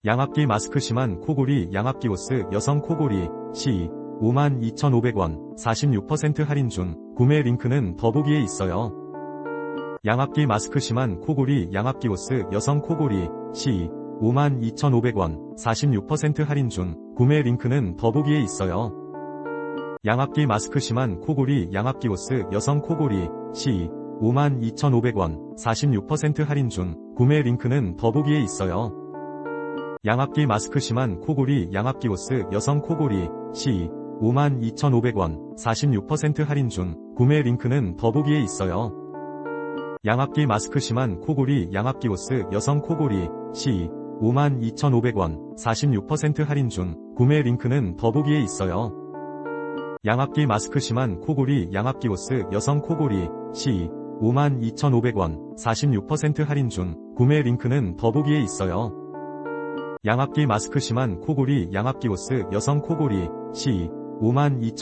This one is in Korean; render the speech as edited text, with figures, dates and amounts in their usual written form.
양압기 마스크 심한 코골이 양압기 오스 여성 코골이 시 52,500원 46% 할인 중 구매 링크는 더보기에 있어요. 양압기 마스크 심한 코골이 양압기 오스 여성 코골이 시 52,500원 46% 할인 중 구매 링크는 더보기에 있어요. 양압기 마스크 심한 코골이 양압기 오스 여성 코골이 시 52,500원 46% 할인 중 구매 링크는 더보기에 있어요. 양압기 마스크 심한 코골이 양압기 오스 여성 코골이 시 52,500원 46% 할인 중 구매 링크는 더보기에 있어요. 양압기 마스크 심한 코골이 양압기 오스 여성 코골이 시 52,500원 46% 할인 중 구매 링크는 더보기에 있어요. 양압기 마스크 심한 코골이 양압기 오스 여성 코골이 시 52,500원 46% 할인 중 구매 링크는 더보기에 있어요. 양압기 마스크 심한 코골이 양압기 오스 여성 코골이 시 52,500원